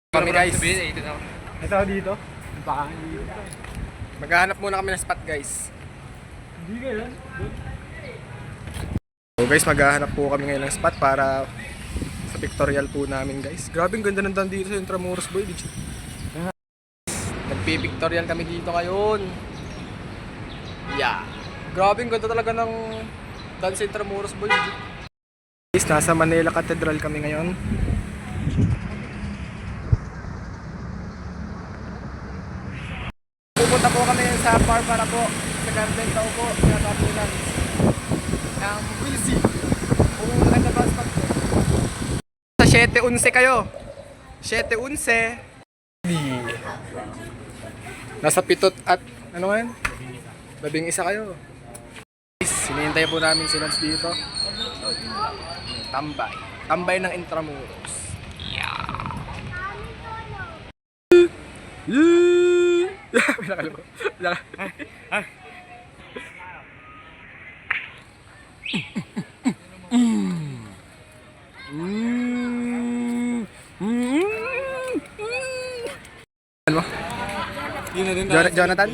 Kami guys. Ito dito. Baka Maghahanap muna kami ng spot guys. hindi ka yan. So guys, maghahanap po kami ngayon ng spot para sa pictorial po namin guys. Grabe, ang ganda ng daan dito sa Intramuros boy. Nagpi-pictorial kami dito ngayon. Yeah. Grabe, ang ganda talaga ng daan sa Intramuros boy. Guys, nasa Manila Cathedral kami ngayon. Pupunta po kami sa Barbara po, sa Garden daw po, pinatapunan ng Wilsey. Kung maganda ba spot po. Sa 7-11 kayo. 7-11. Nasa pitot at ano yan? 11 kayo. Sinihintay po namin si Lance dito. Tambay. Tambay ng Intramuros. Yeah. Pinakalo ko. Ano? Jonathan?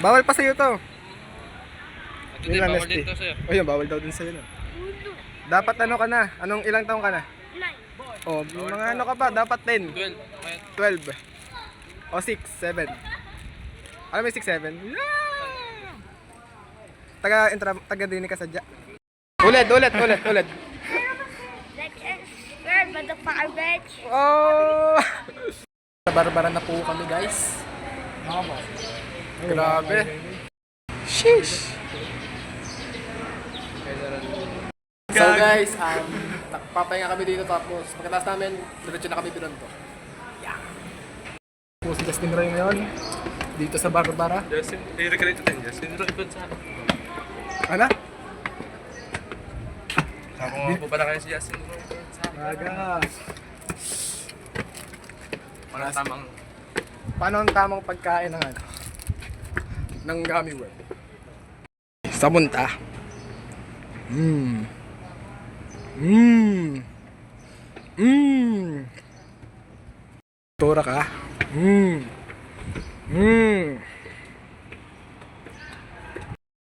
Bawal pa sa'yo to. Hindi, bawal din to sa'yo. Oh, yun, bawal daw din sa'yo. No? Dapat ano ka na? Anong ilang taong ka na? 9. Oh, mga ano ka pa? Dapat 10. 12. O 6, 7. Alam mo yung 6, 7? Yeah! Taga din ka sadya. Ulit. Where but the garbage? Oh! Barbara na po kami guys. Grabe. Sheesh. So guys, nagpapahinga kami dito tapos pagkatapos namin, diretso na kami Binondo. Yeah. Po si Justin Roy ngayon dito sa Barbara. Justin, i-recreate natin. Justin Roy ba sa Ano? Ako nga po pala kayo si Justin Roy. Maga. Paano ang tamang pagkain ng ano? Ng gummy worm? Sa bunta. Tura ka.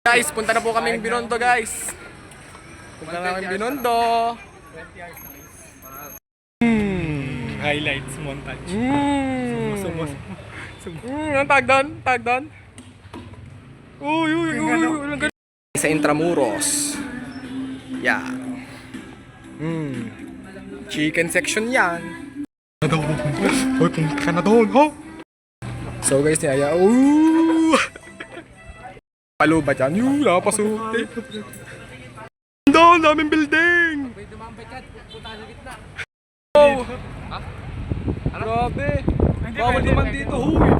Guys, punta na po kami ng Binondo guys. Punta na kami Binondo. Highlights, montage. Ang tag doon? Uy. Sa Intramuros. Yeah. Chicken section yan. Hoy, punta ka na doon, ho? So guys, niyaya. Palo ba dyan? Napasuti. Doon, daming building. Oh! Ha? Grabe. Bawal naman dito, huy.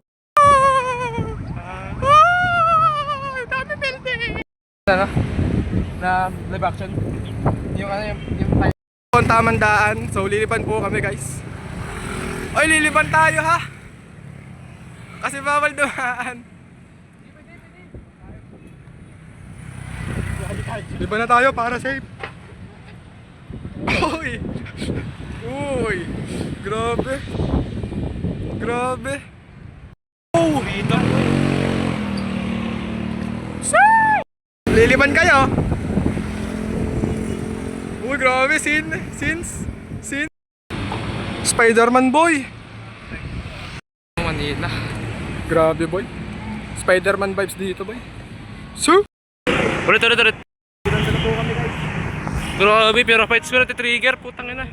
Daming building. Ano? Na live action? Yung time. Ang tamang daan. So lilipan po kami guys. Oy, lilipan tayo ha. Kasi bawal dumaan. Liban na tayo para safe. Uy. Grabe. Oh, liliban kayo. Uy, grabe, scenes. Spider-Man boy. Manila. Grabe boy. Spider-Man vibes dito boy. So, Ulit. Grabe, pero fight spirit trigger, putang ina.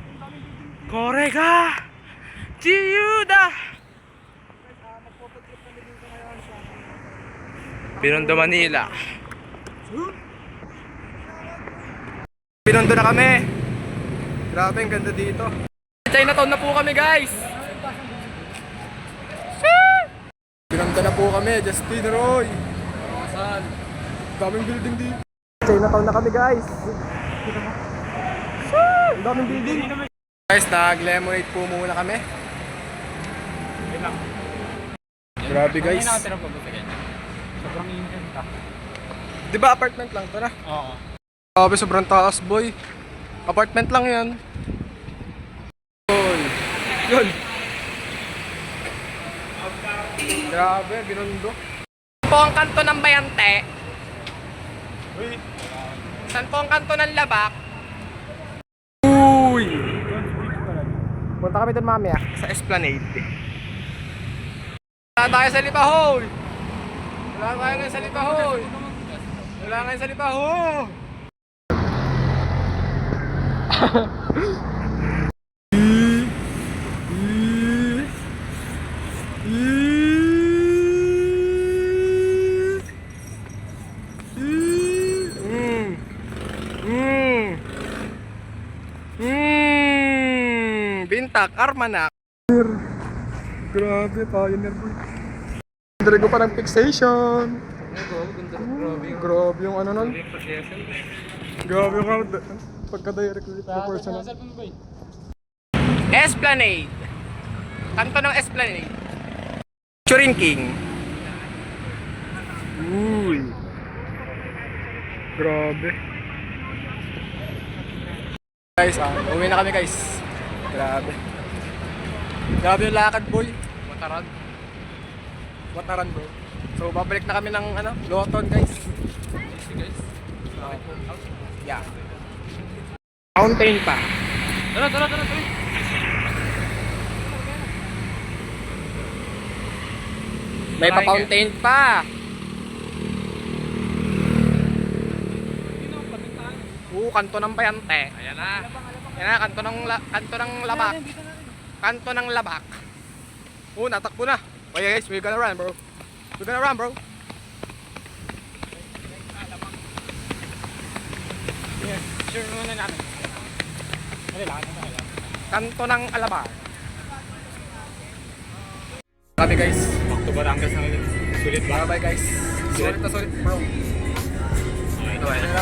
Korega! Chiyuda! Binondo, Manila. Binondo na kami. Grabe, ang ganda dito. Chinatown na po kami guys. Binondo na po kami, Justin Roy. Saan? Daming building dito. Chinatown na kami guys. Ang daming building. Guys, nag-lemonade po muna kami. Grabe guys. Sobrang intent ka. Di ba apartment lang to na? Oo. Grabe, sobrang taas boy. Apartment lang yan. Yun. Grabe, Binondo. Po ang kanto ng Bayante. Uy! Saan po ang kanto ng Labak? Uy! Punta kami doon mamaya sa Esplanade. Wala tayo sa Lipahoy! Wala tayo ngayon sa Lipahoy! Wala ngayon sa Lipahoy! Bintak, Armanak. Grabe, pioneer boy. Dali ko pa ng fixation. Grabe yung ano nun. Grabe yung pagka-direct proportional. Esplanade. Kanto ng Esplanade. Churin King. Uy. Grabe. Guys, uwi na kami guys. Grabe. Grabe yung lakad boy. Wataran. Wataran bro. So babalik na kami ng ano, Loton guys. Guys. Yeah. Fountain pa. Tara. May pa-fountain pa. Kanto ng Bayante. Ayan na. Yan na, kanto ng Labak. Kanto ng Labak. Natakbo na. Okay guys, we're gonna run bro. Sure muna namin. Kanto ng Alabar. Sabi guys. Back to Batangas na ulit. Sulit ba? Bye guys. Sulit na sulit bro.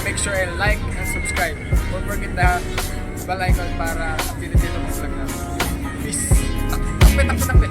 Make sure and like and subscribe. Don't forget the bell icon para updated dito ng vlog namin. Peace. Takbe.